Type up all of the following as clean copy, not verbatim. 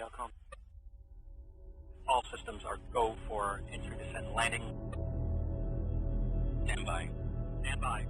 outcome. All systems are go for entry, descent, and landing. Stand by. Stand by.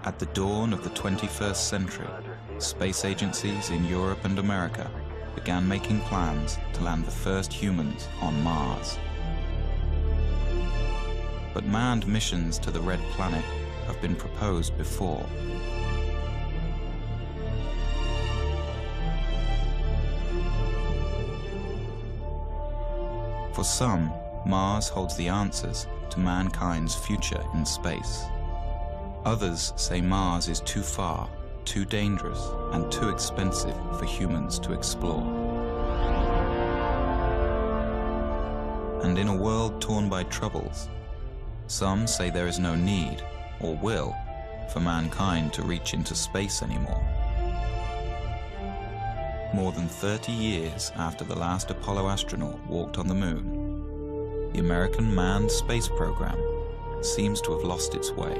At the dawn of the 21st century, space agencies in Europe and America began making plans to land the first humans on Mars. But manned missions to the Red Planet have been proposed before. For some, Mars holds the answers to mankind's future in space. Others say Mars is too far, too dangerous, and too expensive for humans to explore. And in a world torn by troubles, some say there is no need, or will, for mankind to reach into space anymore. More than 30 years after the last Apollo astronaut walked on the moon, the American manned space program seems to have lost its way,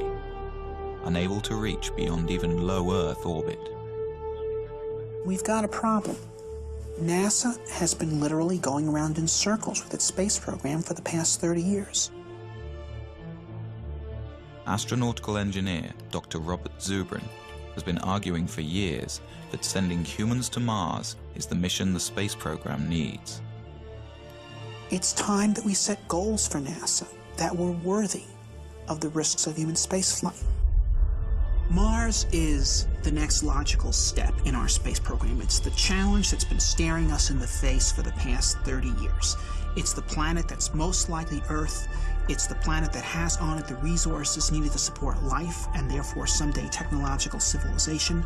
unable to reach beyond even low Earth orbit. We've got a problem. NASA has been literally going around in circles with its space program for the past 30 years. Astronautical engineer Dr. Robert Zubrin has been arguing for years that sending humans to Mars is the mission the space program needs. It's time that we set goals for NASA that were worthy of the risks of human spaceflight. Mars is the next logical step in our space program. It's the challenge that's been staring us in the face for the past 30 years. It's the planet that's most likely Earth. It's the planet that has on it the resources needed to support life and therefore someday technological civilization.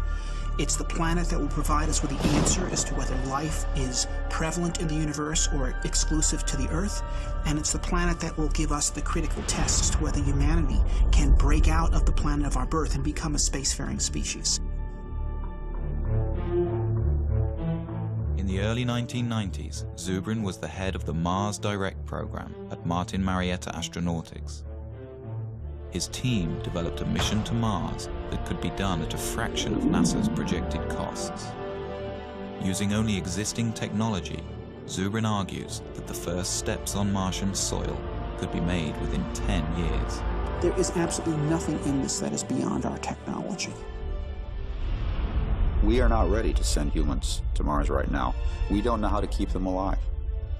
It's the planet that will provide us with the answer as to whether life is prevalent in the universe or exclusive to the Earth. And it's the planet that will give us the critical test as to whether humanity can break out of the planet of our birth and become a spacefaring species. In the early 1990s, Zubrin was the head of the Mars Direct program at Martin Marietta Astronautics. His team developed a mission to Mars that could be done at a fraction of NASA's projected costs. Using only existing technology, Zubrin argues that the first steps on Martian soil could be made within 10 years. There is absolutely nothing in this that is beyond our technology. We are not ready to send humans to Mars right now. We don't know how to keep them alive.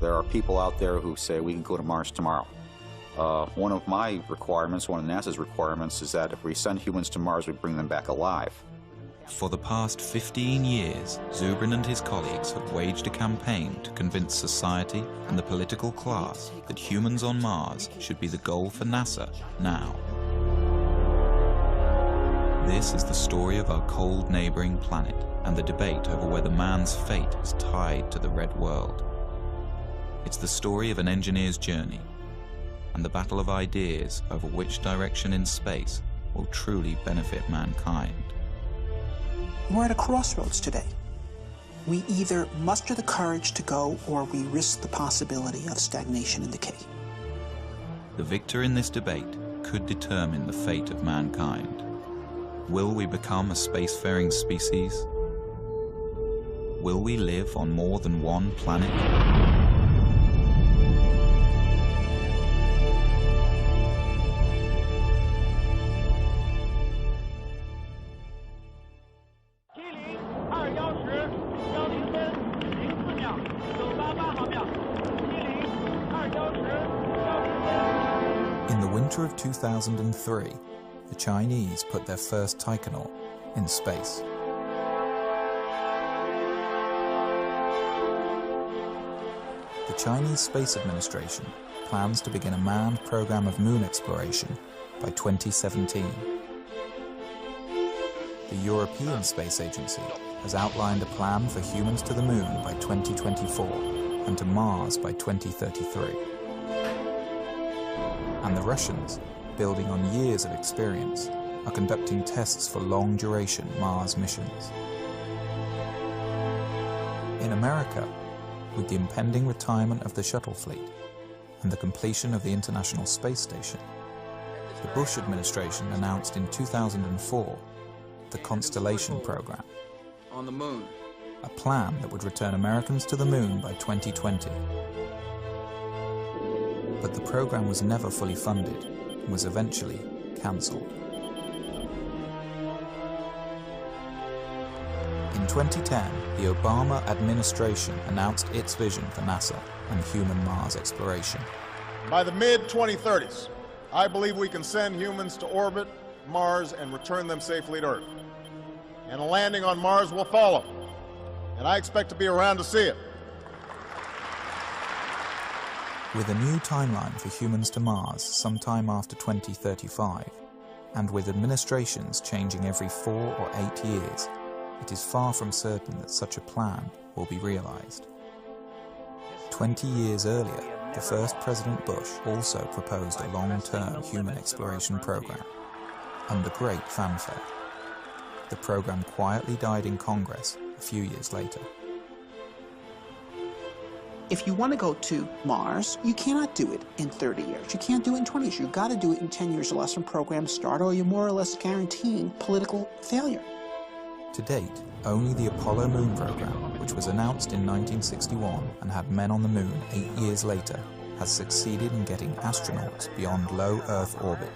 There are people out there who say we can go to Mars tomorrow. One of my requirements, one of NASA's requirements, is that if we send humans to Mars, we bring them back alive. For the past 15 years, Zubrin and his colleagues have waged a campaign to convince society and the political class that humans on Mars should be the goal for NASA now. This is the story of our cold neighboring planet and the debate over whether man's fate is tied to the red world. It's the story of an engineer's journey and the battle of ideas over which direction in space will truly benefit mankind. We're at a crossroads today. We either muster the courage to go or we risk the possibility of stagnation and decay. The victor in this debate could determine the fate of mankind. Will we become a spacefaring species? Will we live on more than one planet? In the winter of 2003, the Chinese put their first taikonaut in space. The Chinese Space Administration plans to begin a manned program of moon exploration by 2017. The European Space Agency has outlined a plan for humans to the moon by 2024 and to Mars by 2033. And the Russians, building on years of experience, are conducting tests for long-duration Mars missions. In America, with the impending retirement of the shuttle fleet and the completion of the International Space Station, the Bush administration announced in 2004 the Constellation Program, on the moon, a plan that would return Americans to the moon by 2020. But the program was never fully funded and was eventually cancelled. In 2010, the Obama administration announced its vision for NASA and human Mars exploration. By the mid-2030s, I believe we can send humans to orbit Mars and return them safely to Earth. And a landing on Mars will follow, and I expect to be around to see it. With a new timeline for humans to Mars sometime after 2035, and with administrations changing every 4 or 8 years, it is far from certain that such a plan will be realized. 20 years earlier, the first President Bush also proposed a long-term human exploration program, under great fanfare. The program quietly died in Congress a few years later. If you want to go to Mars, you cannot do it in 30 years. You can't do it in 20 years. You've got to do it in 10 years or less from programs start, or you're more or less guaranteeing political failure. To date, only the Apollo moon program, which was announced in 1961 and had men on the moon 8 years later, has succeeded in getting astronauts beyond low Earth orbit.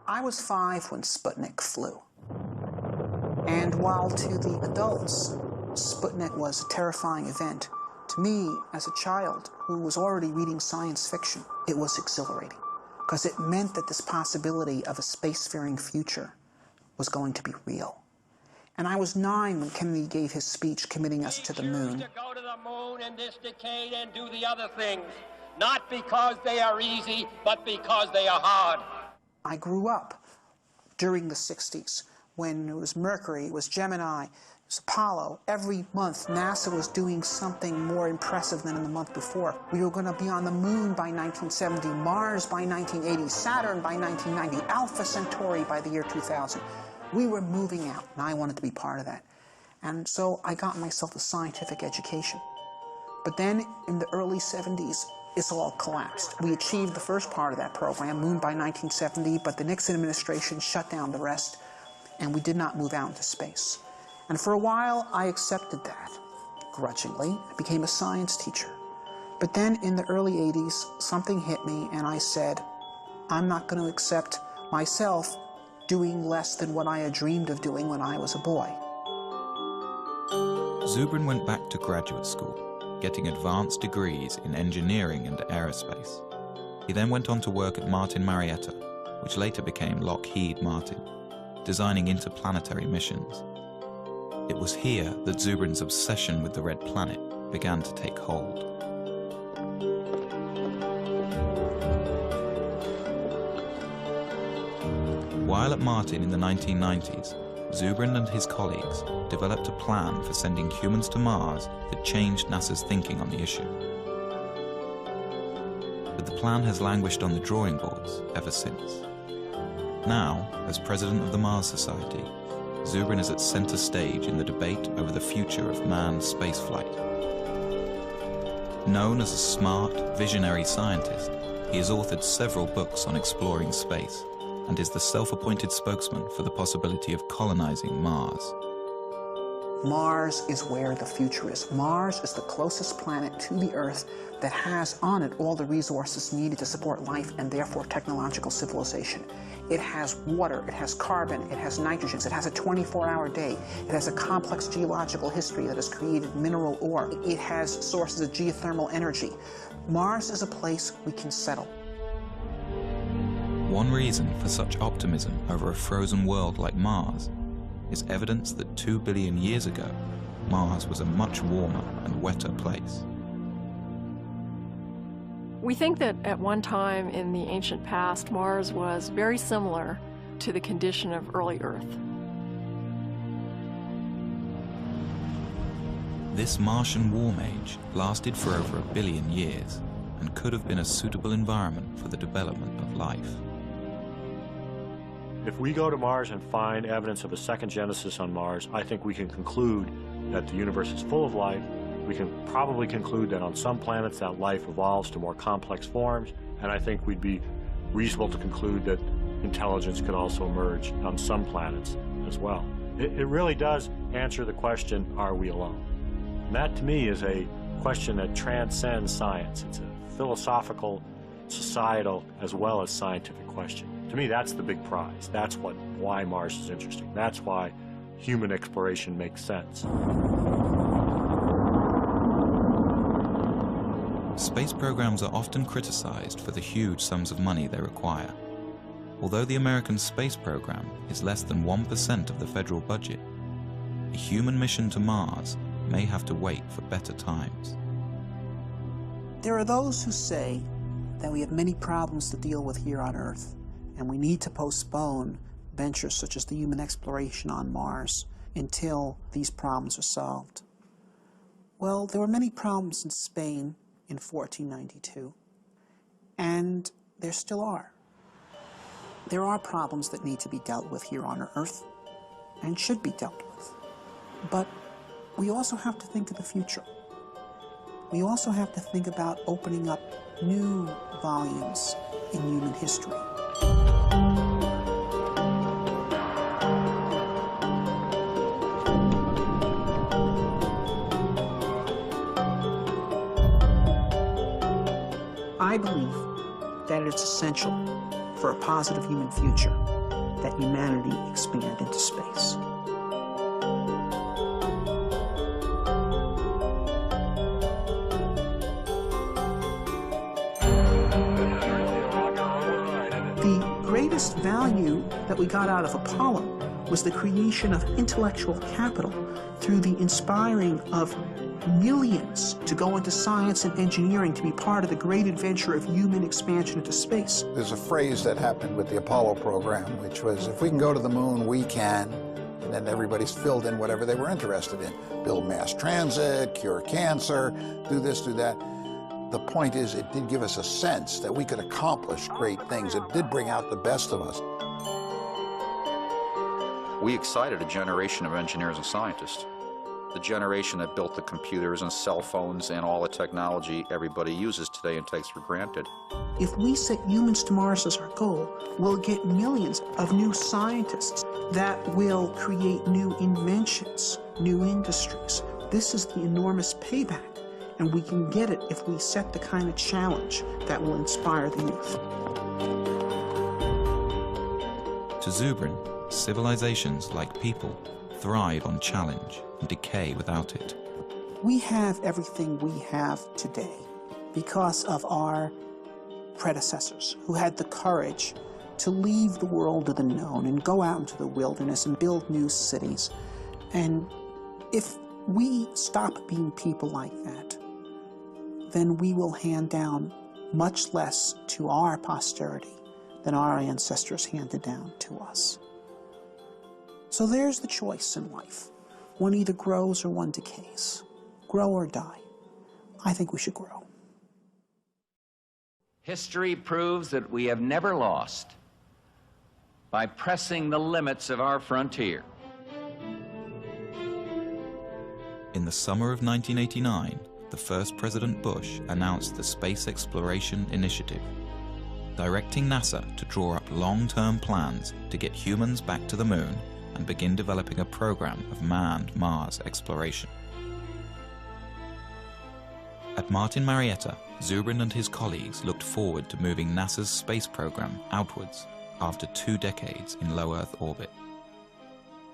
I was 5 when Sputnik flew. And while to the adults, Sputnik was a terrifying event, to me, as a child who was already reading science fiction, it was exhilarating, because it meant that this possibility of a spacefaring future was going to be real. And I was 9 when Kennedy gave his speech committing us to the moon. To go to the moon in this decade and do the other things, not because they are easy, but because they are hard. I grew up during the 60s when it was Mercury, it was Gemini, it was Apollo. Every month, NASA was doing something more impressive than in the month before. We were going to be on the moon by 1970, Mars by 1980, Saturn by 1990, Alpha Centauri by the year 2000. We were moving out, and I wanted to be part of that. And so I got myself a scientific education. But then, in the early 70s, it's all collapsed. We achieved the first part of that program, Moon by 1970, but the Nixon administration shut down the rest, and we did not move out into space. And for a while, I accepted that, grudgingly. I became a science teacher. But then, in the early 80s, something hit me, and I said, I'm not going to accept myself doing less than what I had dreamed of doing when I was a boy. Zubrin went back to graduate school, getting advanced degrees in engineering and aerospace. He then went on to work at Martin Marietta, which later became Lockheed Martin, designing interplanetary missions. It was here that Zubrin's obsession with the Red Planet began to take hold. While at Martin in the 1990s, Zubrin and his colleagues developed a plan for sending humans to Mars that changed NASA's thinking on the issue. But the plan has languished on the drawing boards ever since. Now, as president of the Mars Society, Zubrin is at center stage in the debate over the future of manned spaceflight. Known as a smart, visionary scientist, he has authored several books on exploring space and is the self-appointed spokesman for the possibility of colonizing Mars. Mars is where the future is. Mars is the closest planet to the Earth that has on it all the resources needed to support life and therefore technological civilization. It has water, it has carbon, it has nitrogens, it has a 24-hour day, it has a complex geological history that has created mineral ore, it has sources of geothermal energy. Mars is a place we can settle. One reason for such optimism over a frozen world like Mars is evidence that 2 billion years ago, Mars was a much warmer and wetter place. We think that at one time in the ancient past, Mars was very similar to the condition of early Earth. This Martian warm age lasted for over 1 billion years and could have been a suitable environment for the development of life. If we go to Mars and find evidence of a second Genesis on Mars, I think we can conclude that the universe is full of life. We can probably conclude that on some planets that life evolves to more complex forms, and I think we'd be reasonable to conclude that intelligence could also emerge on some planets as well. It really does answer the question, are we alone? And that to me is a question that transcends science. It's a philosophical, societal, as well as scientific question. To me, that's the big prize. That's why Mars is interesting. That's why human exploration makes sense. Space programs are often criticized for the huge sums of money they require. Although the American space program is less than 1% of the federal budget, a human mission to Mars may have to wait for better times. There are those who say that we have many problems to deal with here on Earth, and we need to postpone ventures such as the human exploration on Mars until these problems are solved. Well, there were many problems in Spain in 1492, and there still are. There are problems that need to be dealt with here on Earth, and should be dealt with. But we also have to think of the future. We also have to think about opening up new volumes in human history. I believe that it's essential for a positive human future that humanity expand into space. The greatest value that we got out of Apollo was the creation of intellectual capital through the inspiring of millions to go into science and engineering to be part of the great adventure of human expansion into space. There's a phrase that happened with the Apollo program, which was, if we can go to the moon, we can. And then everybody's filled in whatever they were interested in. Build mass transit, cure cancer, do this, do that. The point is, it did give us a sense that we could accomplish great things. It did bring out the best of us. We excited a generation of engineers and scientists. The generation that built the computers and cell phones and all the technology everybody uses today and takes for granted. If we set humans to Mars as our goal, we'll get millions of new scientists that will create new inventions, new industries. This is the enormous payback, and we can get it if we set the kind of challenge that will inspire the youth. To Zubrin, civilizations, like people, thrive on challenge and decay without it. We have everything we have today because of our predecessors who had the courage to leave the world of the known and go out into the wilderness and build new cities. And if we stop being people like that, then we will hand down much less to our posterity than our ancestors handed down to us. So there's the choice in life. One either grows or one decays. Grow or die. I think we should grow. History proves that we have never lost by pressing the limits of our frontier. In the summer of 1989, the first President Bush announced the Space Exploration Initiative, directing NASA to draw up long-term plans to get humans back to the moon and begin developing a program of manned Mars exploration. At Martin Marietta, Zubrin and his colleagues looked forward to moving NASA's space program outwards after 2 decades in low Earth orbit.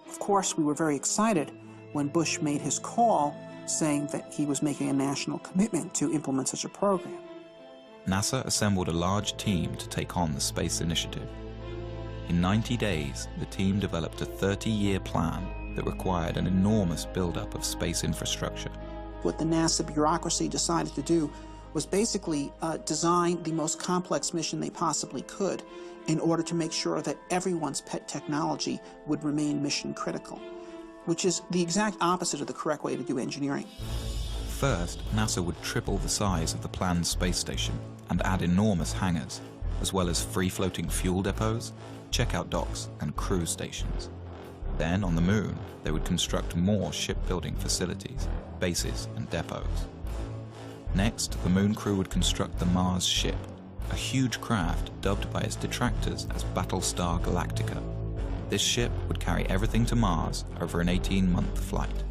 Of course, we were very excited when Bush made his call saying that he was making a national commitment to implement such a program. NASA assembled a large team to take on the space initiative. In 90 days, the team developed a 30-year plan that required an enormous buildup of space infrastructure. What the NASA bureaucracy decided to do was basically design the most complex mission they possibly could in order to make sure that everyone's pet technology would remain mission critical, which is the exact opposite of the correct way to do engineering. First, NASA would triple the size of the planned space station and add enormous hangars, as well as free-floating fuel depots, checkout docks, and cruise stations. Then, on the moon, they would construct more shipbuilding facilities, bases, and depots. Next, the moon crew would construct the Mars ship, a huge craft dubbed by its detractors as Battlestar Galactica. This ship would carry everything to Mars over an 18-month flight.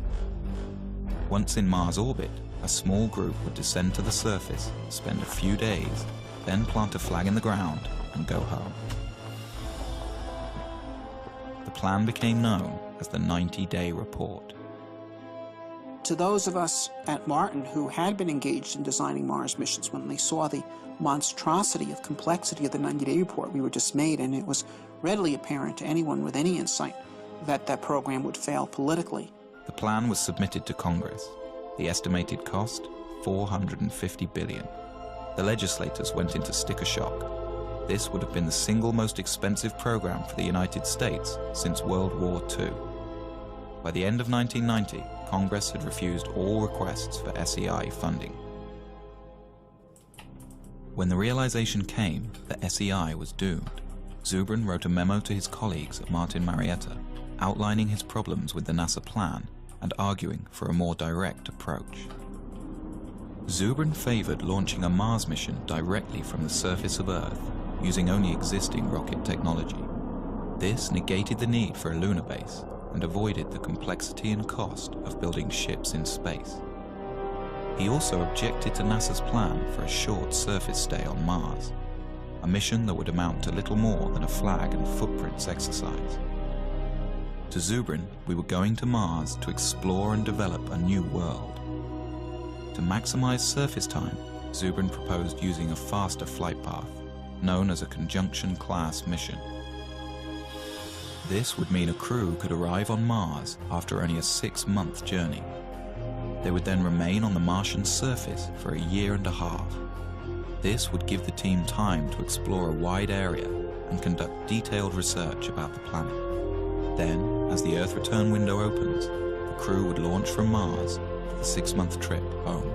Once in Mars orbit, a small group would descend to the surface, spend a few days, then plant a flag in the ground and go home. The plan became known as the 90-day report. To those of us at Martin who had been engaged in designing Mars missions, when they saw the monstrosity of complexity of the 90-day report, we were dismayed, and it was readily apparent to anyone with any insight that that program would fail politically. The plan was submitted to Congress. The estimated cost, $450 billion. The legislators went into sticker shock. This would have been the single most expensive program for the United States since World War II. By the end of 1990, Congress had refused all requests for SEI funding. When the realization came that SEI was doomed, Zubrin wrote a memo to his colleagues at Martin Marietta, outlining his problems with the NASA plan and arguing for a more direct approach. Zubrin favored launching a Mars mission directly from the surface of Earth, using only existing rocket technology. This negated the need for a lunar base and avoided the complexity and cost of building ships in space. He also objected to NASA's plan for a short surface stay on Mars, a mission that would amount to little more than a flag and footprints exercise. To Zubrin, we were going to Mars to explore and develop a new world. To maximize surface time, Zubrin proposed using a faster flight path, known as a conjunction-class mission. This would mean a crew could arrive on Mars after only a 6-month journey. They would then remain on the Martian surface for a year and a half. This would give the team time to explore a wide area and conduct detailed research about the planet. Then, as the Earth return window opens, the crew would launch from Mars for the 6-month trip home.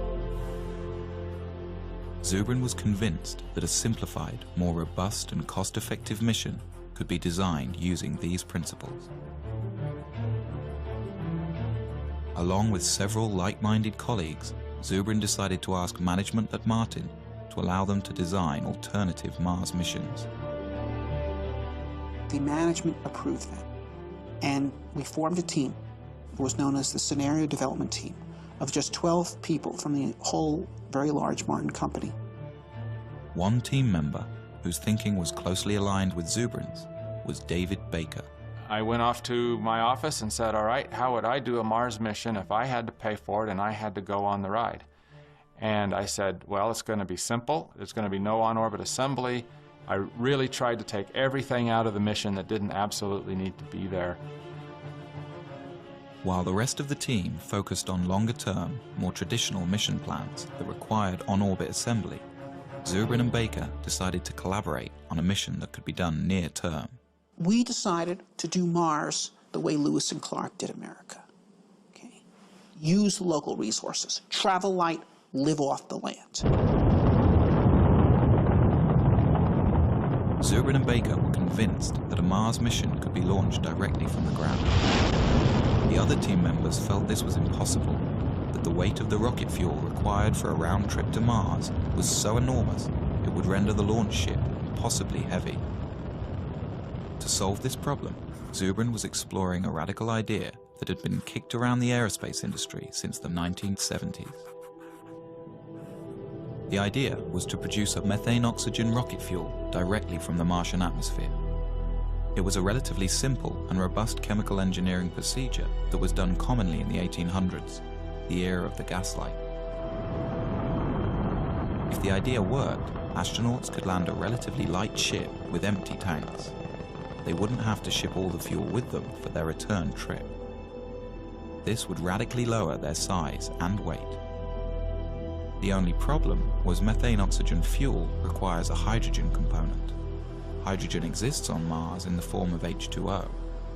Zubrin was convinced that a simplified, more robust and cost-effective mission could be designed using these principles. Along with several like-minded colleagues, Zubrin decided to ask management at Martin to allow them to design alternative Mars missions. The management approved that, and we formed a team that was known as the Scenario Development Team of just 12 people from the whole very large Martin company. One team member, whose thinking was closely aligned with Zubrin's, was David Baker. I went off to my office and said, all right, how would I do a Mars mission if I had to pay for it and I had to go on the ride? And I said, well, it's going to be simple. There's going to be no on-orbit assembly. I really tried to take everything out of the mission that didn't absolutely need to be there. While the rest of the team focused on longer-term, more traditional mission plans that required on-orbit assembly, Zubrin and Baker decided to collaborate on a mission that could be done near-term. We decided to do Mars the way Lewis and Clark did America. Okay? Use the local resources, travel light, live off the land. Zubrin and Baker were convinced that a Mars mission could be launched directly from the ground. The other team members felt this was impossible, that the weight of the rocket fuel required for a round trip to Mars was so enormous it would render the launch ship impossibly heavy. To solve this problem, Zubrin was exploring a radical idea that had been kicked around the aerospace industry since the 1970s. The idea was to produce a methane-oxygen rocket fuel directly from the Martian atmosphere. It was a relatively simple and robust chemical engineering procedure that was done commonly in the 1800s, the era of the gaslight. If the idea worked, astronauts could land a relatively light ship with empty tanks. They wouldn't have to ship all the fuel with them for their return trip. This would radically lower their size and weight. The only problem was methane-oxygen fuel requires a hydrogen component. Hydrogen exists on Mars in the form of H2O,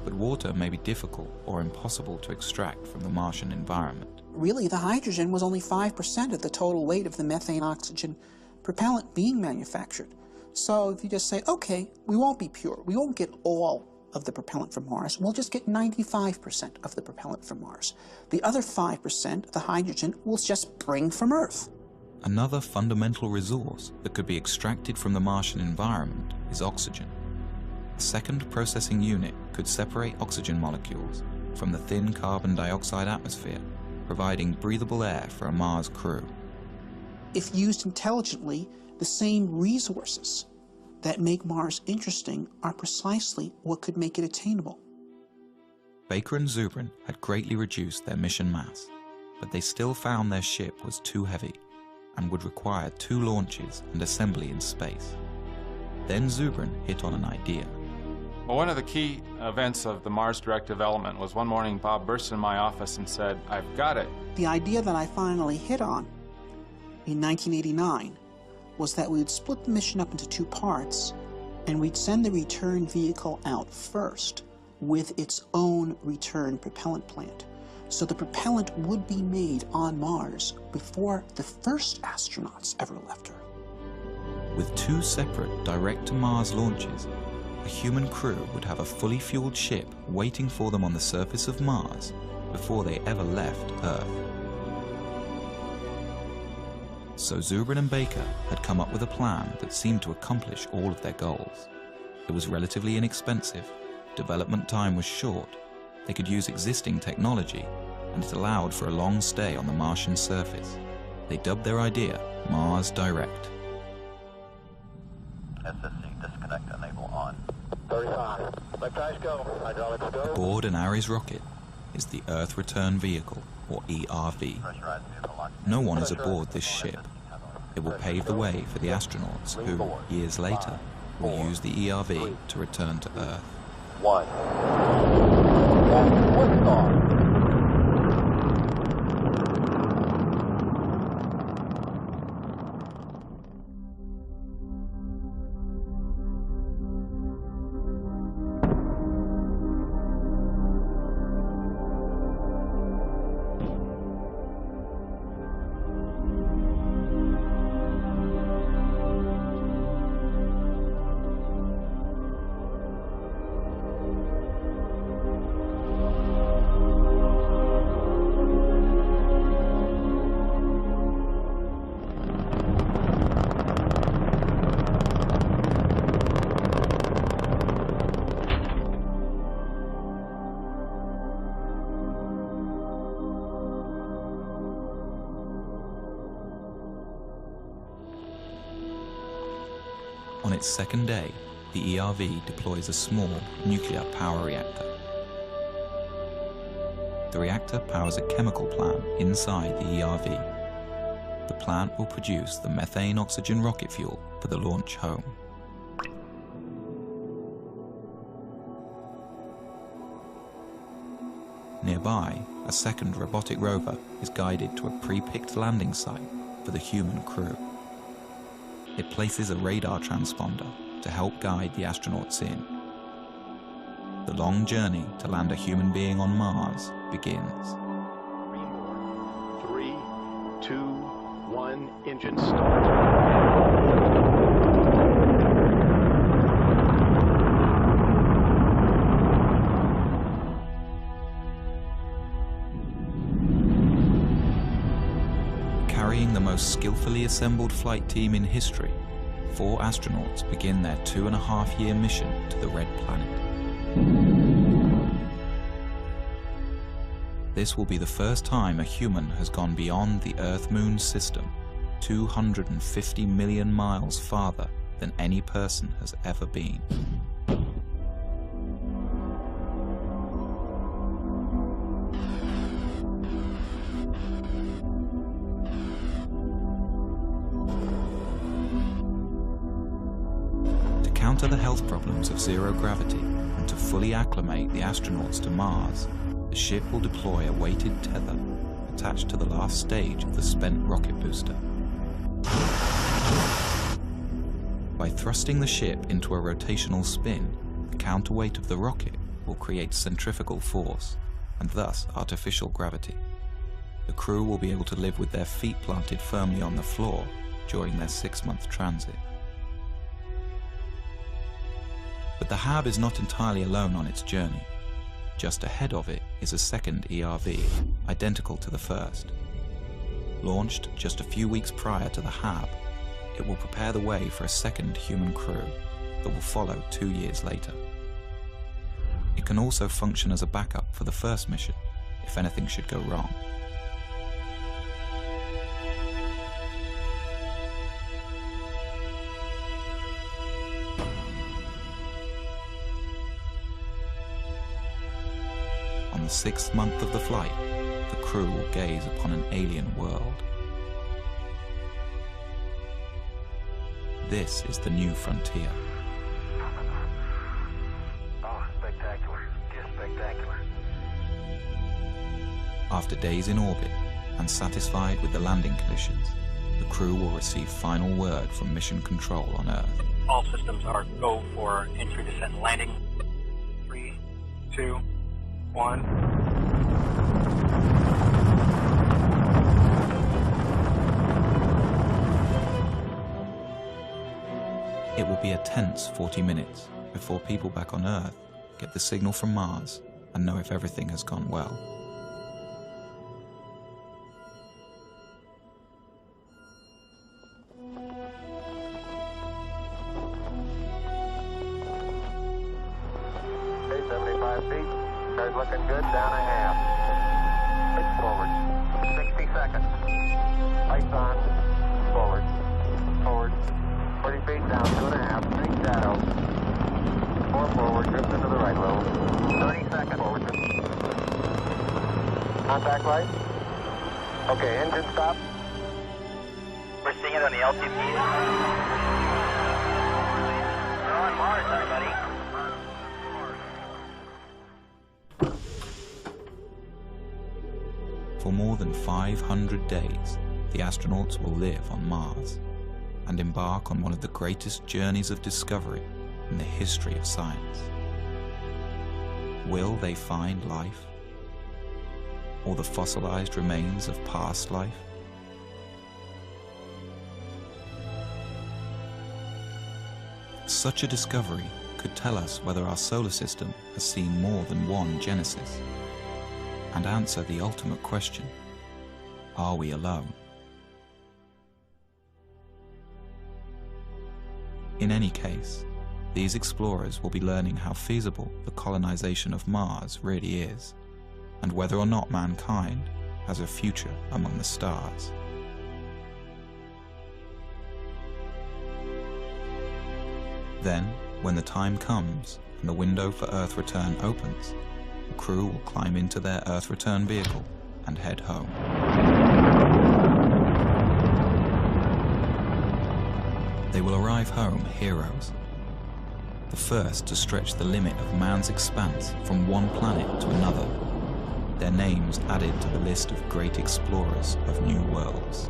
but water may be difficult or impossible to extract from the Martian environment. Really, the hydrogen was only 5% of the total weight of the methane-oxygen propellant being manufactured. So if you just say, okay, we won't be pure, we won't get all of the propellant from Mars, we'll just get 95% of the propellant from Mars. The other 5%, the hydrogen, we'll just bring from Earth. Another fundamental resource that could be extracted from the Martian environment is oxygen. A second processing unit could separate oxygen molecules from the thin carbon dioxide atmosphere, providing breathable air for a Mars crew. If used intelligently, the same resources that make Mars interesting are precisely what could make it attainable. Baker and Zubrin had greatly reduced their mission mass, but they still found their ship was too heavy and would require 2 launches and assembly in space. Then Zubrin hit on an idea. Well, one of the key events of the Mars Direct development was one morning Bob burst in my office and said, "I've got it." The idea that I finally hit on in 1989 was that we would split the mission up into 2 parts, and we'd send the return vehicle out first with its own return propellant plant. So the propellant would be made on Mars before the first astronauts ever left Earth. With 2 separate direct-to-Mars launches, a human crew would have a fully fueled ship waiting for them on the surface of Mars before they ever left Earth. So Zubrin and Baker had come up with a plan that seemed to accomplish all of their goals. It was relatively inexpensive, development time was short, they could use existing technology, and it allowed for a long stay on the Martian surface. They dubbed their idea Mars Direct. SSC disconnect enable on. 35. Let guys go. Hydraulics go. Aboard an Ares rocket is the Earth Return Vehicle, or ERV. No one is aboard this ship. It will pave the way for the astronauts who, years later, will use the ERV to return to Earth. 1. And liftoff. On its second day, the ERV deploys a small nuclear power reactor. The reactor powers a chemical plant inside the ERV. the plant will produce the methane-oxygen rocket fuel for the launch home. Nearby, a second robotic rover is guided to a pre-picked landing site for the human crew. It places a radar transponder to help guide the astronauts in. The long journey to land a human being on Mars begins. 3, 2, 1, engine start. Carrying the most skillfully assembled flight team in history, 4 astronauts begin their 2.5-year mission to the Red Planet. This will be the first time a human has gone beyond the Earth-Moon system, 250 million miles farther than any person has ever been. To counter the health problems of zero gravity and to fully acclimate the astronauts to Mars, the ship will deploy a weighted tether attached to the last stage of the spent rocket booster. By thrusting the ship into a rotational spin, the counterweight of the rocket will create centrifugal force and thus artificial gravity. The crew will be able to live with their feet planted firmly on the floor during their 6-month transit. But the HAB is not entirely alone on its journey. Just ahead of it is a second ERV, identical to the first. Launched just a few weeks prior to the HAB, it will prepare the way for a second human crew that will follow 2 years later. It can also function as a backup for the first mission, if anything should go wrong. On the 6th month of the flight, the crew will gaze upon an alien world. This is the new frontier. Oh, spectacular. Just spectacular. After days in orbit and satisfied with the landing conditions, the crew will receive final word from Mission Control on Earth. All systems are go for entry, descent, and landing. 3, 2, 1. It will be a tense 40 minutes before people back on Earth get the signal from Mars and know if everything has gone well. Okay, 75 feet. Car's looking good, down a half. 6 forward. 60 seconds. Lights on. Forward. Forward. 40 feet down, 2.5. Big shadow. 4 forward, drift into the right a little. 30 seconds forward. Contact light. Okay, engine stop. We're seeing it on the LTP. We're on Mars, everybody. For more than 500 days, the astronauts will live on Mars and embark on one of the greatest journeys of discovery in the history of science. Will they find life? Or the fossilized remains of past life? Such a discovery could tell us whether our solar system has seen more than one Genesis, and answer the ultimate question: are we alone? In any case, these explorers will be learning how feasible the colonization of Mars really is, and whether or not mankind has a future among the stars. Then, when the time comes and the window for Earth return opens, the crew will climb into their Earth return vehicle and head home. drive home heroes. The first to stretch the limit of man's expanse from one planet to another. Their names added to the list of great explorers of new worlds.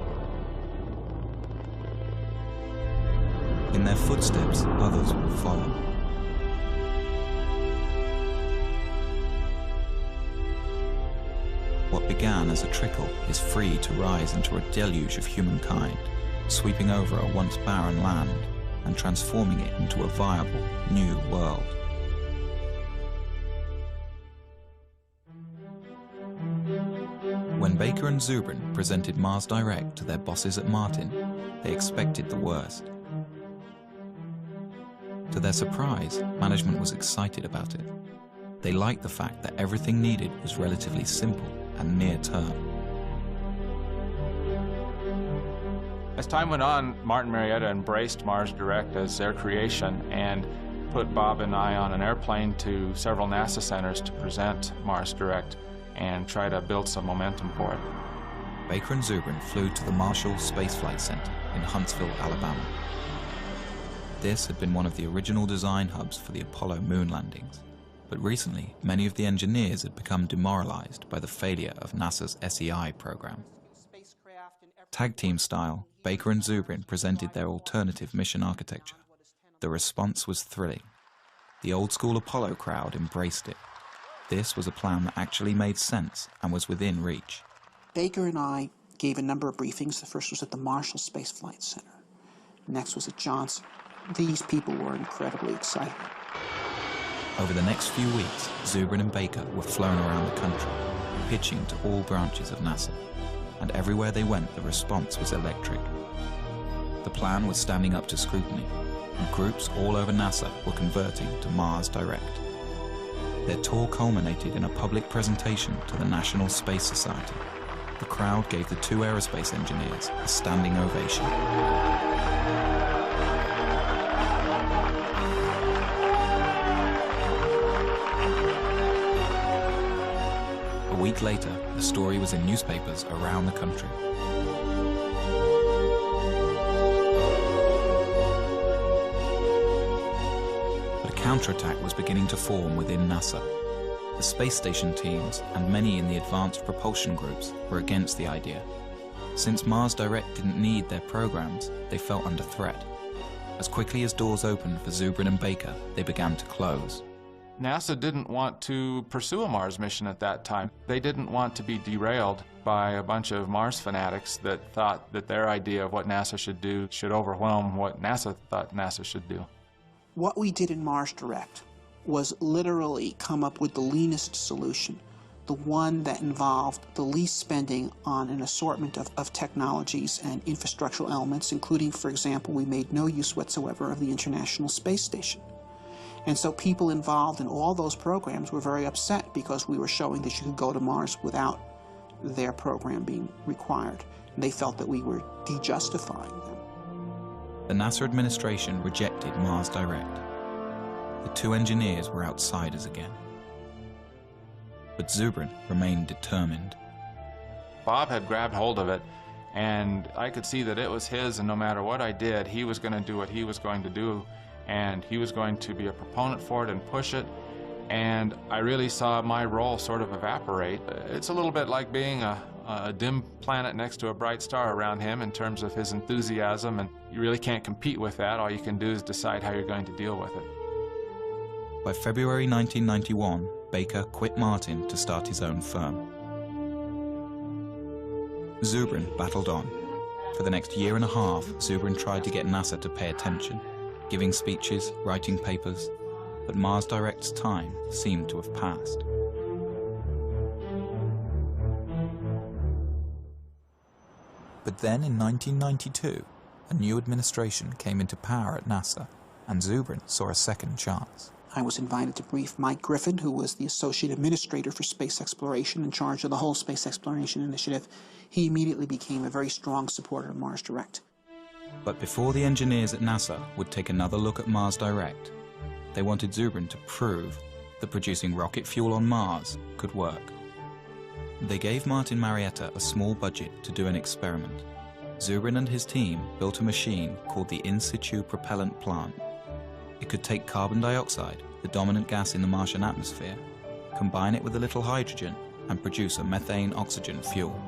In their footsteps, others will follow. What began as a trickle is free to rise into a deluge of humankind, sweeping over a once barren land and transforming it into a viable new world. When Baker and Zubrin presented Mars Direct to their bosses at Martin, they expected the worst. To their surprise, management was excited about it. They liked the fact that everything needed was relatively simple and near-term. As time went on, Martin Marietta embraced Mars Direct as their creation and put Bob and I on an airplane to several NASA centers to present Mars Direct and try to build some momentum for it. Baker and Zubrin flew to the Marshall Space Flight Center in Huntsville, Alabama. This had been one of the original design hubs for the Apollo moon landings, but recently many of the engineers had become demoralized by the failure of NASA's SEI program. Tag team style, Baker and Zubrin presented their alternative mission architecture. The response was thrilling. The old-school Apollo crowd embraced it. This was a plan that actually made sense and was within reach. Baker and I gave a number of briefings. The first was at the Marshall Space Flight Center. Next was at Johnson. These people were incredibly excited. Over the next few weeks, Zubrin and Baker were flown around the country, pitching to all branches of NASA. And everywhere they went, the response was electric. The plan was standing up to scrutiny, and groups all over NASA were converting to Mars Direct. Their tour culminated in a public presentation to the National Space Society. The crowd gave the two aerospace engineers a standing ovation. A week later, the story was in newspapers around the country. But a counterattack was beginning to form within NASA. The space station teams and many in the advanced propulsion groups were against the idea. Since Mars Direct didn't need their programs, they felt under threat. As quickly as doors opened for Zubrin and Baker, they began to close. NASA didn't want to pursue a Mars mission at that time. They didn't want to be derailed by a bunch of Mars fanatics that thought that their idea of what NASA should do should overwhelm what NASA thought NASA should do. What we did in Mars Direct was literally come up with the leanest solution, the one that involved the least spending on an assortment of technologies and infrastructural elements, including, for example, we made no use whatsoever of the International Space Station. And so people involved in all those programs were very upset because we were showing that you could go to Mars without their program being required. They felt that we were de-justifying them. The NASA administration rejected Mars Direct. The two engineers were outsiders again. But Zubrin remained determined. Bob had grabbed hold of it, and I could see that it was his, and no matter what I did, he was going to do what he was going to do. And he was going to be a proponent for it and push it, and I really saw my role sort of evaporate. It's a little bit like being a dim planet next to a bright star around him in terms of his enthusiasm, and you really can't compete with that. All you can do is decide how you're going to deal with it. By February 1991, Baker quit Martin to start his own firm. Zubrin battled on. For the next year and a half, Zubrin tried to get NASA to pay attention, giving speeches, writing papers, but Mars Direct's time seemed to have passed. But then in 1992, a new administration came into power at NASA, and Zubrin saw a second chance. I was invited to brief Mike Griffin, who was the Associate Administrator for Space Exploration in charge of the whole Space Exploration Initiative. He immediately became a very strong supporter of Mars Direct. But before the engineers at NASA would take another look at Mars Direct, they wanted Zubrin to prove that producing rocket fuel on Mars could work. They gave Martin Marietta a small budget to do an experiment. Zubrin and his team built a machine called the In Situ Propellant Plant. It could take carbon dioxide, the dominant gas in the Martian atmosphere, combine it with a little hydrogen, and produce a methane-oxygen fuel.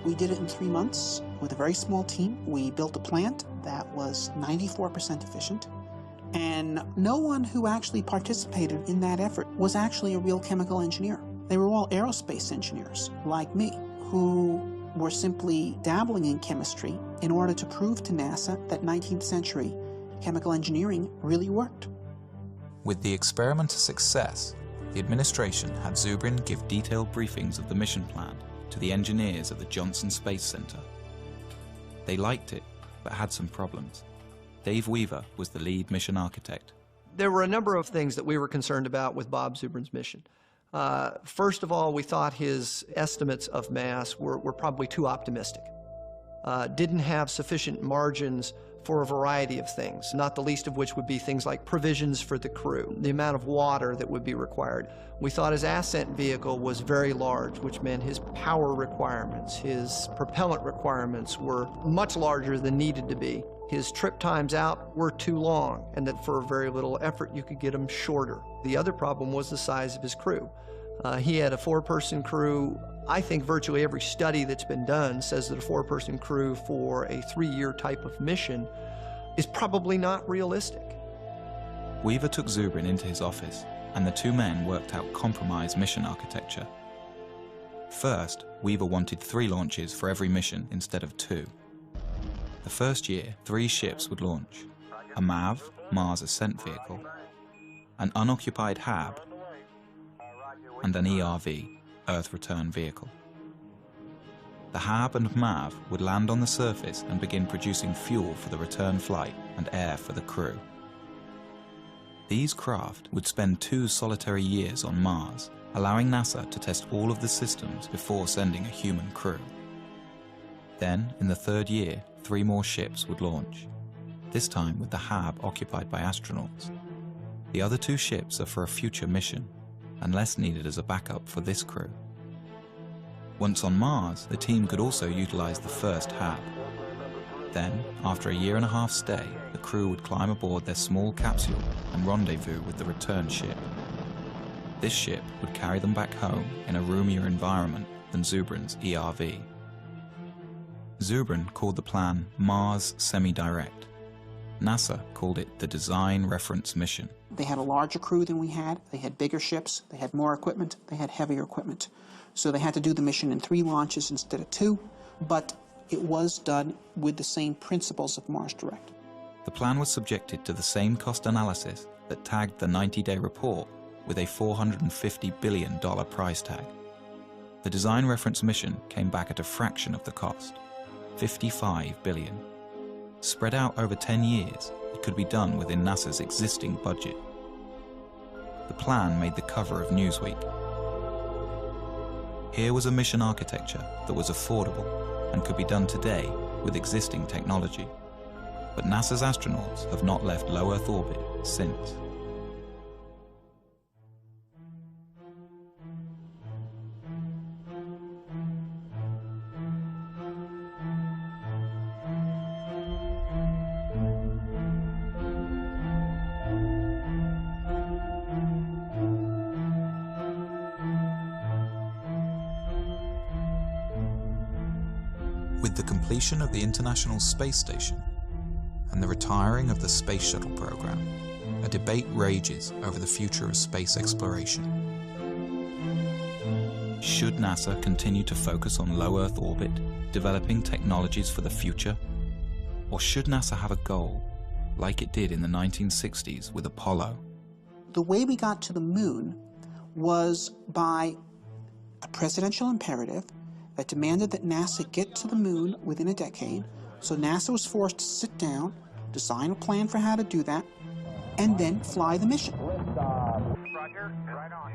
We did it in 3 months with a very small team. We built a plant that was 94% efficient, and no one who actually participated in that effort was actually a real chemical engineer. They were all aerospace engineers, like me, who were simply dabbling in chemistry in order to prove to NASA that 19th century chemical engineering really worked. With the experiment a success, the administration had Zubrin give detailed briefings of the mission plan to the engineers at the Johnson Space Center. They liked it, but had some problems. Dave Weaver was the lead mission architect. There were a number of things that we were concerned about with Bob Zubrin's mission. First of all, we thought his estimates of mass were probably too optimistic. Didn't have sufficient margins for a variety of things, not the least of which would be things like provisions for the crew, the amount of water that would be required. We thought his ascent vehicle was very large, which meant his power requirements, his propellant requirements were much larger than needed to be. His trip times out were too long, and that for very little effort you could get them shorter. The other problem was the size of his crew. He had a 4-person crew. I think virtually every study that's been done says that a 4-person crew for a 3-year type of mission is probably not realistic. Weaver took Zubrin into his office, and the two men worked out compromise mission architecture. First, Weaver wanted 3 launches for every mission instead of 2. The first year, 3 ships would launch: a MAV, Mars Ascent Vehicle, an unoccupied HAB, and an ERV, Earth Return Vehicle. The HAB and MAV would land on the surface and begin producing fuel for the return flight and air for the crew. These craft would spend 2 solitary years on Mars, allowing NASA to test all of the systems before sending a human crew. Then, in the 3rd year, 3 more ships would launch, this time with the HAB occupied by astronauts. The other 2 ships are for a future mission, unless needed as a backup for this crew. Once on Mars, the team could also utilize the first HAB. Then, after a 1.5-year stay, the crew would climb aboard their small capsule and rendezvous with the return ship. This ship would carry them back home in a roomier environment than Zubrin's ERV. Zubrin called the plan Mars Semi-Direct. NASA called it the Design Reference Mission. They had a larger crew than we had. They had bigger ships. They had more equipment. They had heavier equipment. So they had to do the mission in 3 launches instead of 2, but it was done with the same principles of Mars Direct. The plan was subjected to the same cost analysis that tagged the 90-day report with a $450 billion price tag. The Design Reference Mission came back at a fraction of the cost, $55 billion. Spread out over 10 years, it could be done within NASA's existing budget. The plan made the cover of Newsweek. Here was a mission architecture that was affordable and could be done today with existing technology. But NASA's astronauts have not left low Earth orbit since. With the completion of the International Space Station and the retiring of the Space Shuttle program, a debate rages over the future of space exploration. Should NASA continue to focus on low Earth orbit, developing technologies for the future? Or should NASA have a goal, like it did in the 1960s with Apollo? The way we got to the moon was by a presidential imperative that demanded that NASA get to the moon within a decade. So NASA was forced to sit down, design a plan for how to do that, and then fly the mission.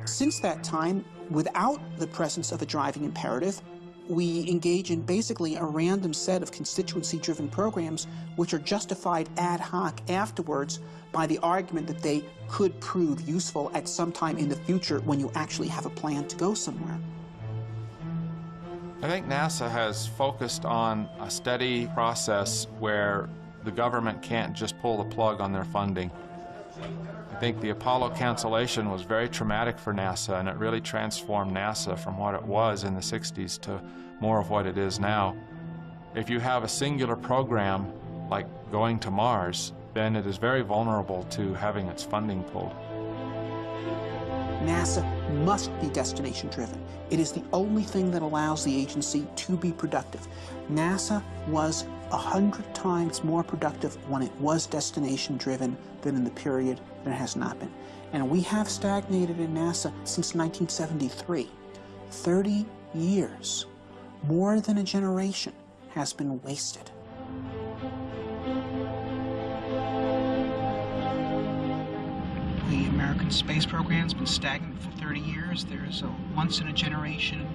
Since that time, without the presence of a driving imperative, we engage in basically a random set of constituency-driven programs which are justified ad hoc afterwards by the argument that they could prove useful at some time in the future when you actually have a plan to go somewhere. I think NASA has focused on a steady process where the government can't just pull the plug on their funding. I think the Apollo cancellation was very traumatic for NASA, and it really transformed NASA from what it was in the 60s to more of what it is now. If you have a singular program like going to Mars, then it is very vulnerable to having its funding pulled. NASA must be destination-driven. It is the only thing that allows the agency to be productive. NASA was 100 times more productive when it was destination-driven than in the period that it has not been. And we have stagnated in NASA since 1973. 30 years, more than a generation, has been wasted. The American space program has been stagnant for 30 years. There's a once-in-a-generation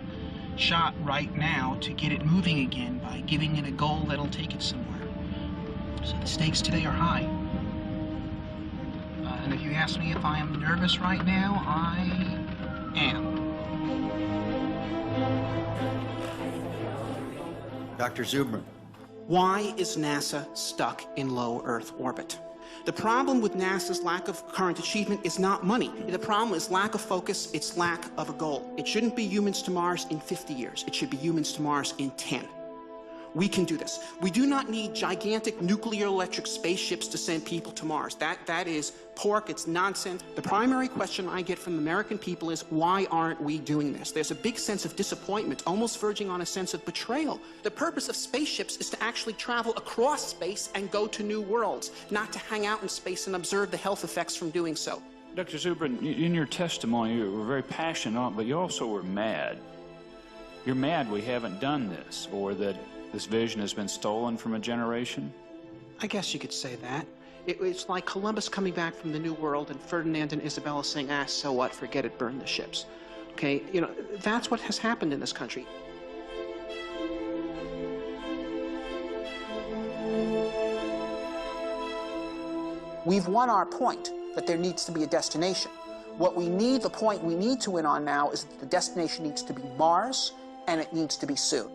shot right now to get it moving again by giving it a goal that'll take it somewhere. So the stakes today are high. And if you ask me if I am nervous right now, I am. Dr. Zubrin. Why is NASA stuck in low Earth orbit? The problem with NASA's lack of current achievement is not money. The problem is lack of focus, it's lack of a goal. It shouldn't be humans to Mars in 50 years. It should be humans to Mars in 10. We can do this. We do not need gigantic nuclear electric spaceships to send people to Mars. That is pork, it's nonsense. The primary question I get from the American people is, why aren't we doing this? There's a big sense of disappointment, almost verging on a sense of betrayal. The purpose of spaceships is to actually travel across space and go to new worlds, not to hang out in space and observe the health effects from doing so. Dr. Zubrin, in your testimony, you were very passionate, but you also were mad. You're mad we haven't done this, or that this vision has been stolen from a generation? I guess you could say that. It's like Columbus coming back from the New World and Ferdinand and Isabella saying, ah, so what, forget it, burn the ships. Okay, you know, that's what has happened in this country. We've won our point that there needs to be a destination. What we need, the point we need to win on now is that the destination needs to be Mars, and it needs to be soon.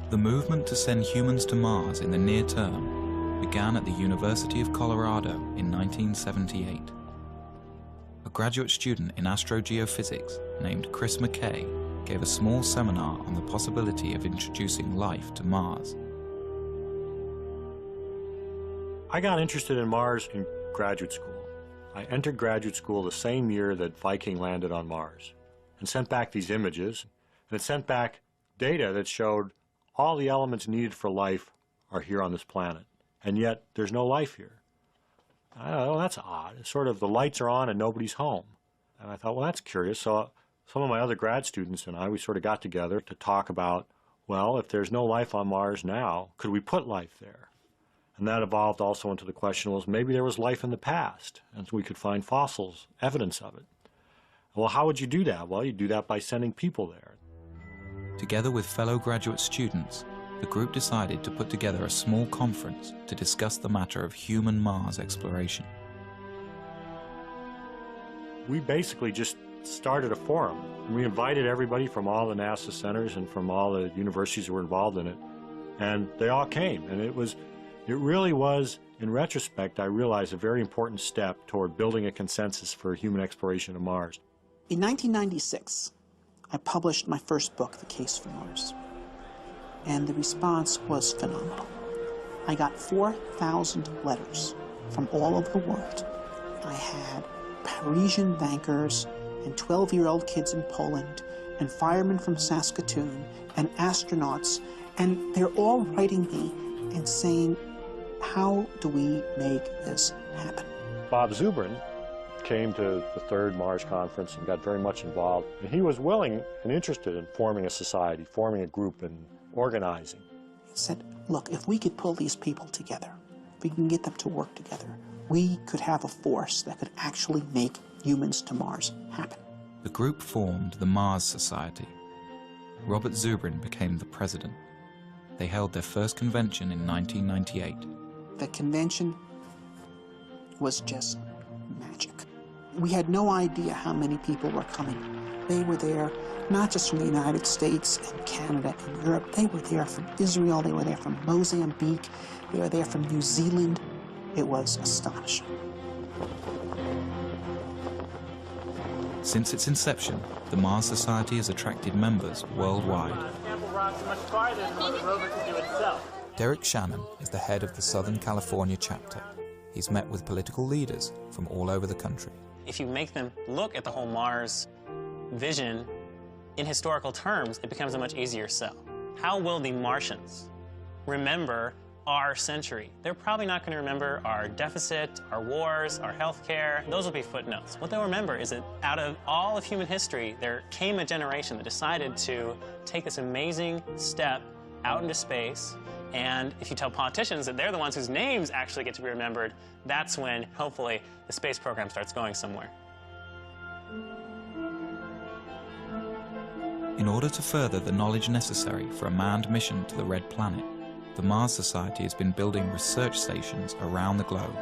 The movement to send humans to Mars in the near term began at the University of Colorado in 1978. A graduate student in astrogeophysics named Chris McKay gave a small seminar on the possibility of introducing life to Mars. I got interested in Mars in graduate school. I entered graduate school the same year that Viking landed on Mars and sent back these images, and it sent back data that showed all the elements needed for life are here on this planet, and yet there's no life here. I thought, well, that's odd. It's sort of the lights are on and nobody's home. And I thought, well, that's curious. So some of my other grad students and I, we sort of got together to talk about, well, if there's no life on Mars now, could we put life there? And that evolved also into the question, well, maybe there was life in the past, and we could find fossils, evidence of it. Well, how would you do that? Well, you do that by sending people there. Together with fellow graduate students, the group decided to put together a small conference to discuss the matter of human Mars exploration. We basically just started a forum. We invited everybody from all the NASA centers and from all the universities that were involved in it, and they all came. And it really was, in retrospect, I realized a very important step toward building a consensus for human exploration of Mars. In 1996, I published my first book, The Case for Mars, and the response was phenomenal. I got 4,000 letters from all over the world. I had Parisian bankers and 12-year-old kids in Poland and firemen from Saskatoon and astronauts, and they're all writing me and saying, how do we make this happen? Bob Zubrin came to the third Mars conference and got very much involved. And he was willing and interested in forming a society, forming a group and organizing. He said, look, if we could pull these people together, if we can get them to work together, we could have a force that could actually make humans to Mars happen. The group formed the Mars Society. Robert Zubrin became the president. They held their first convention in 1998. The convention was just magic. We had no idea how many people were coming. They were there not just from the United States and Canada and Europe. They were there from Israel. They were there from Mozambique. They were there from New Zealand. It was astonishing. Since its inception, the Mars Society has attracted members worldwide. Derek Shannon is the head of the Southern California chapter. He's met with political leaders from all over the country. If you make them look at the whole Mars vision in historical terms, it becomes a much easier sell. How will the Martians remember our century? They're probably not going to remember our deficit, our wars, our health care. Those will be footnotes. What they'll remember is that out of all of human history, there came a generation that decided to take this amazing step out into space. And if you tell politicians that they're the ones whose names actually get to be remembered, that's when, hopefully, the space program starts going somewhere. In order to further the knowledge necessary for a manned mission to the Red Planet, the Mars Society has been building research stations around the globe,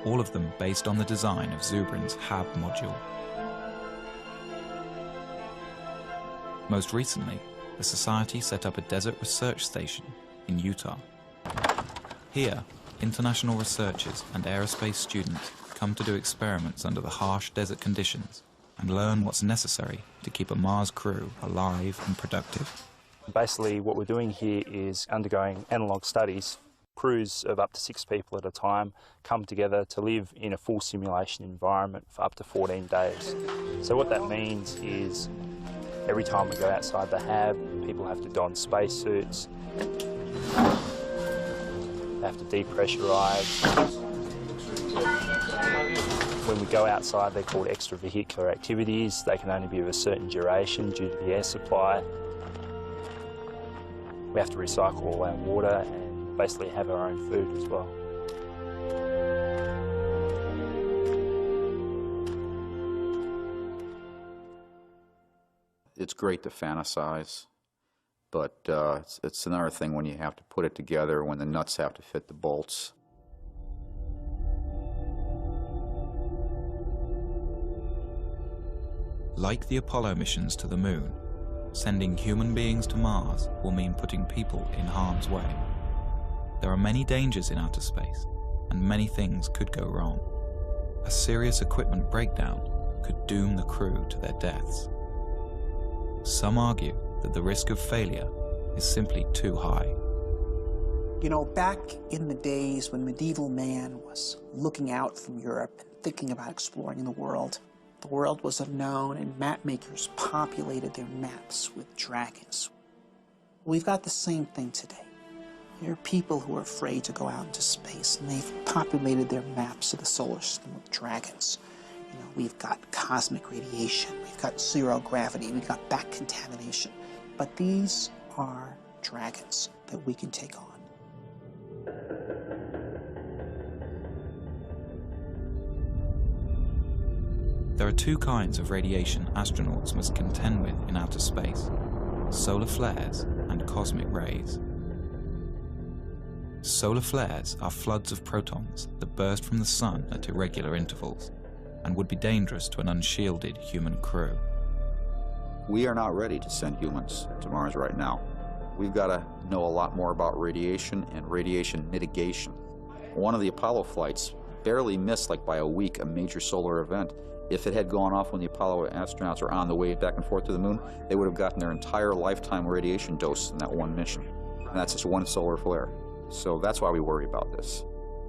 all of them based on the design of Zubrin's HAB module. Most recently, the Society set up a desert research station in Utah. Here, international researchers and aerospace students come to do experiments under the harsh desert conditions and learn what's necessary to keep a Mars crew alive and productive. Basically, what we're doing here is undergoing analog studies. Crews of up to 6 people at a time come together to live in a full simulation environment for up to 14 days. So what that means is every time we go outside the HAB, people have to don spacesuits. They have to depressurize. When we go outside, they're called extravehicular activities. They can only be of a certain duration due to the air supply. We have to recycle all our water and basically have our own food as well. It's great to fantasize, but it's another thing when you have to put it together, when the nuts have to fit the bolts. Like the Apollo missions to the Moon, sending human beings to Mars will mean putting people in harm's way. There are many dangers in outer space, and many things could go wrong. A serious equipment breakdown could doom the crew to their deaths. Some argue that the risk of failure is simply too high. You know, back in the days when medieval man was looking out from Europe and thinking about exploring the world was unknown, and map makers populated their maps with dragons. We've got the same thing today. There are people who are afraid to go out into space, and they've populated their maps of the solar system with dragons. You know, we've got cosmic radiation, we've got zero gravity, we've got back contamination. But these are dragons that we can take on. There are two kinds of radiation astronauts must contend with in outer space: solar flares and cosmic rays. Solar flares are floods of protons that burst from the sun at irregular intervals and would be dangerous to an unshielded human crew. We are not ready to send humans to Mars right now. We've got to know a lot more about radiation and radiation mitigation. One of the Apollo flights barely missed, like by a week, a major solar event. If it had gone off when the Apollo astronauts were on the way back and forth to the moon, they would have gotten their entire lifetime radiation dose in that one mission. And that's just one solar flare. So that's why we worry about this.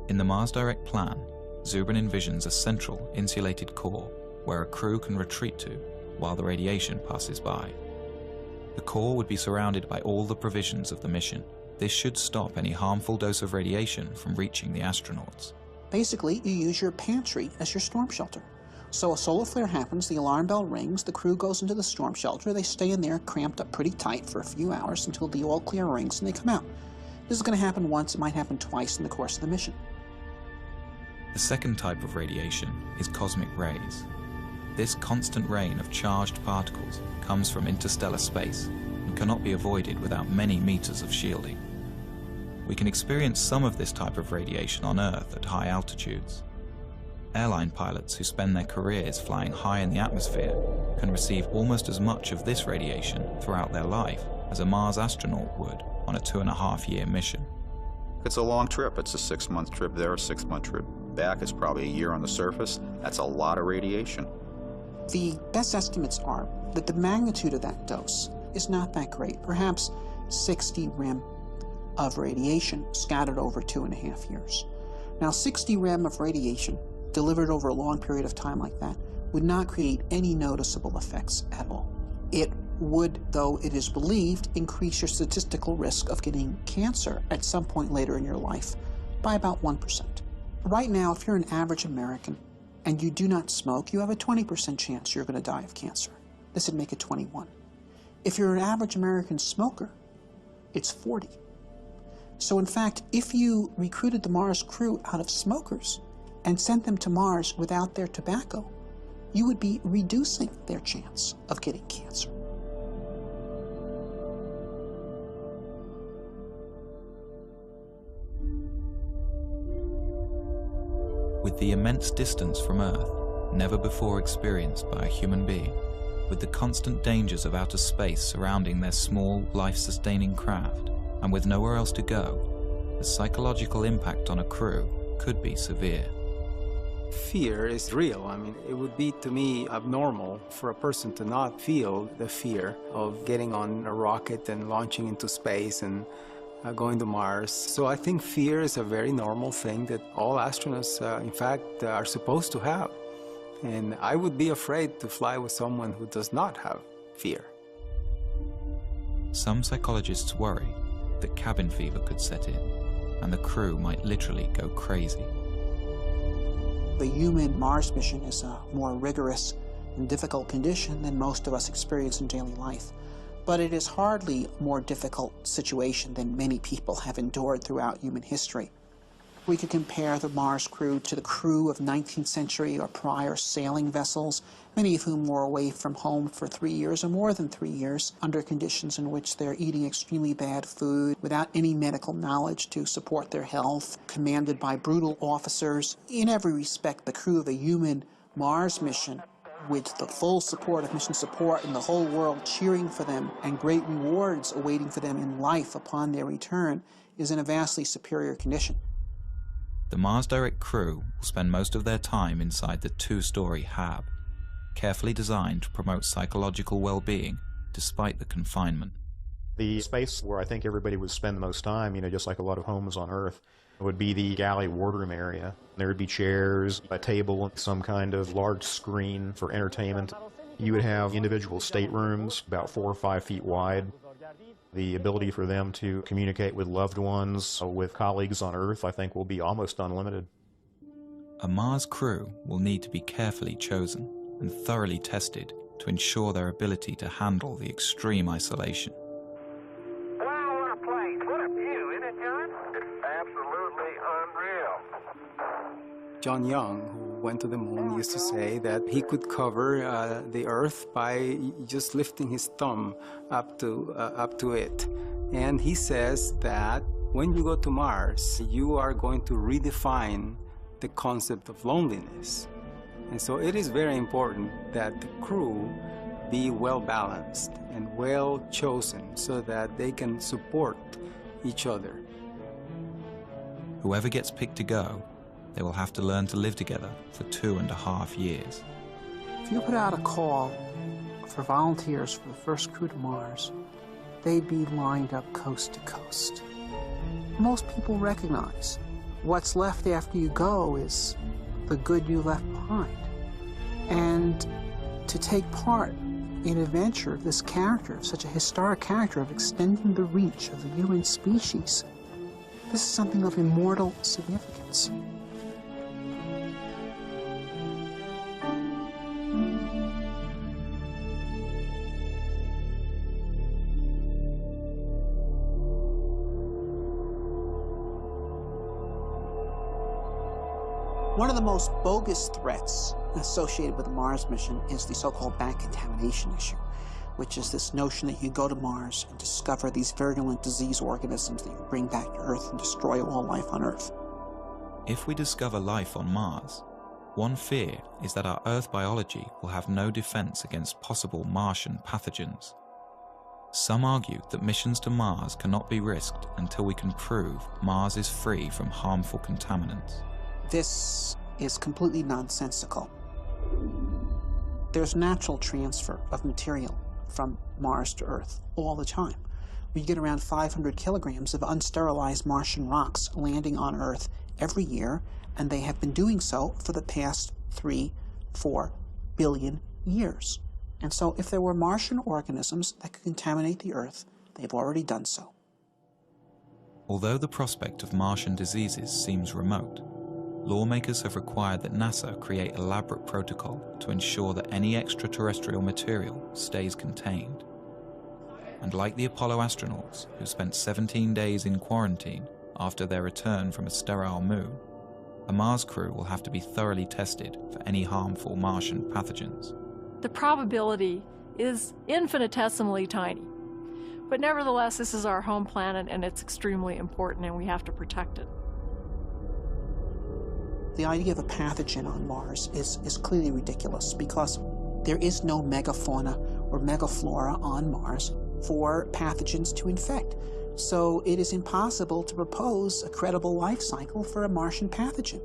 In the Mars Direct plan, Zubrin envisions a central, insulated core where a crew can retreat to while the radiation passes by. The core would be surrounded by all the provisions of the mission. This should stop any harmful dose of radiation from reaching the astronauts. Basically, you use your pantry as your storm shelter. So a solar flare happens, the alarm bell rings, the crew goes into the storm shelter, they stay in there cramped up pretty tight for a few hours until the all clear rings and they come out. This is going to happen once, it might happen twice in the course of the mission. The second type of radiation is cosmic rays. This constant rain of charged particles comes from interstellar space and cannot be avoided without many meters of shielding. We can experience some of this type of radiation on Earth at high altitudes. Airline pilots who spend their careers flying high in the atmosphere can receive almost as much of this radiation throughout their life as a Mars astronaut would on a 2.5-year mission. It's a long trip. It's a 6-month trip there, a 6-month trip back. It's probably a year on the surface. That's a lot of radiation. The best estimates are that the magnitude of that dose is not that great, perhaps 60 rem of radiation scattered over 2.5 years. Now, 60 rem of radiation delivered over a long period of time like that would not create any noticeable effects at all. It would, though it is believed, increase your statistical risk of getting cancer at some point later in your life by about 1%. Right now, if you're an average American and you do not smoke, you have a 20% chance you're going to die of cancer. This would make it 21. If you're an average American smoker, it's 40. So in fact, if you recruited the Mars crew out of smokers and sent them to Mars without their tobacco, you would be reducing their chance of getting cancer. With the immense distance from Earth, never before experienced by a human being, with the constant dangers of outer space surrounding their small, life-sustaining craft, and with nowhere else to go, the psychological impact on a crew could be severe. Fear is real. I mean, it would be, to me, abnormal for a person to not feel the fear of getting on a rocket and launching into space and going to Mars. So I think fear is a very normal thing that all astronauts, in fact, are supposed to have. And I would be afraid to fly with someone who does not have fear. Some psychologists worry that cabin fever could set in, and the crew might literally go crazy. The human Mars mission is a more rigorous and difficult condition than most of us experience in daily life. But it is hardly a more difficult situation than many people have endured throughout human history. We could compare the Mars crew to the crew of 19th century or prior sailing vessels, many of whom were away from home for 3 years or more than 3 years, under conditions in which they're eating extremely bad food, without any medical knowledge to support their health, commanded by brutal officers. In every respect, the crew of a human Mars mission, with the full support of mission support and the whole world cheering for them and great rewards awaiting for them in life upon their return, is in a vastly superior condition. The Mars Direct crew will spend most of their time inside the 2-story HAB, carefully designed to promote psychological well-being despite the confinement. The space where I think everybody would spend the most time, just like a lot of homes on Earth, would be the galley wardroom area. There would be chairs, a table, some kind of large screen for entertainment. You would have individual staterooms about 4 or 5 feet wide. The ability for them to communicate with loved ones, with colleagues on Earth, I think will be almost unlimited. A Mars crew will need to be carefully chosen and thoroughly tested to ensure their ability to handle the extreme isolation. Wow, what a place. What a view, isn't it, John? It's absolutely unreal. John Young, who went to the moon, used to say that he could cover the Earth by just lifting his thumb up to it. And he says that when you go to Mars, you are going to redefine the concept of loneliness. And so it is very important that the crew be well balanced and well chosen so that they can support each other. Whoever gets picked to go, they will have to learn to live together for 2.5 years. If you put out a call for volunteers for the first crew to Mars, they'd be lined up coast to coast. Most people recognize what's left after you go is the good you left behind. And to take part in an adventure of this character, of such a historic character, of extending the reach of the human species, this is something of immortal significance. One of the most bogus threats associated with the Mars mission is the so-called back contamination issue, which is this notion that you go to Mars and discover these virulent disease organisms that you bring back to Earth and destroy all life on Earth. If we discover life on Mars, One fear is that our Earth biology will have no defense against possible Martian pathogens. Some argue that missions to Mars cannot be risked until we can prove Mars is free from harmful contaminants. This is completely nonsensical. There's natural transfer of material from Mars to Earth all the time. We get around 500 kilograms of unsterilized Martian rocks landing on Earth every year, and they have been doing so for the past 3-4 billion years. And so if there were Martian organisms that could contaminate the Earth, they've already done so. Although the prospect of Martian diseases seems remote, lawmakers have required that NASA create elaborate protocol to ensure that any extraterrestrial material stays contained. And like the Apollo astronauts, who spent 17 days in quarantine after their return from a sterile moon, a Mars crew will have to be thoroughly tested for any harmful Martian pathogens. The probability is infinitesimally tiny. But nevertheless, this is our home planet and it's extremely important and we have to protect it. The idea of a pathogen on Mars is clearly ridiculous because there is no megafauna or megaflora on Mars for pathogens to infect. So it is impossible to propose a credible life cycle for a Martian pathogen.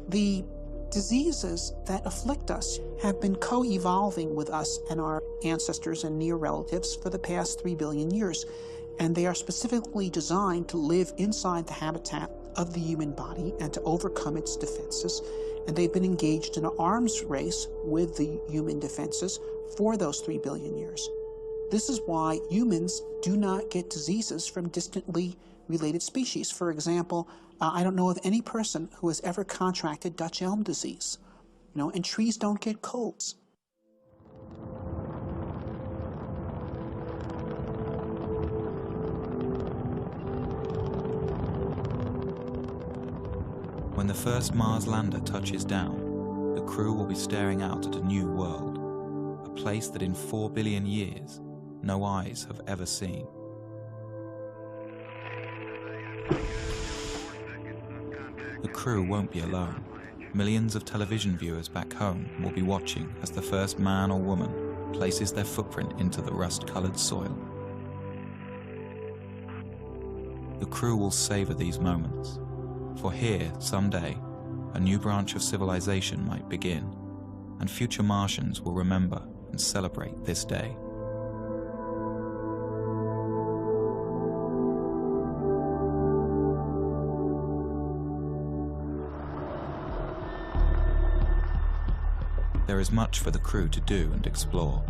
The diseases that afflict us have been co-evolving with us and our ancestors and near relatives for the past 3 billion years, and they are specifically designed to live inside the habitat of the human body and to overcome its defenses, and they've been engaged in an arms race with the human defenses for those 3 billion years. This is why humans do not get diseases from distantly related species. For example, I don't know of any person who has ever contracted Dutch elm disease. And trees don't get colds. When the first Mars lander touches down, the crew will be staring out at a new world, a place that in 4 billion years, no eyes have ever seen. The crew won't be alone. Millions of television viewers back home will be watching as the first man or woman places their footprint into the rust-colored soil. The crew will savor these moments, for here, someday, a new branch of civilization might begin, and future Martians will remember and celebrate this day. There is much for the crew to do and explore.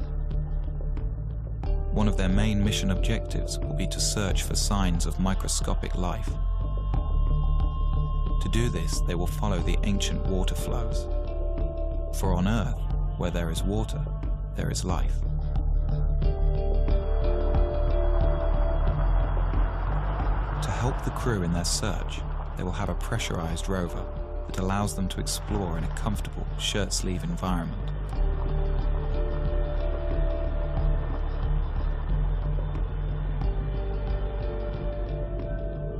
One of their main mission objectives will be to search for signs of microscopic life. To do this, they will follow the ancient water flows. For on Earth, where there is water, there is life. To help the crew in their search, they will have a pressurized rover that allows them to explore in a comfortable shirt-sleeve environment.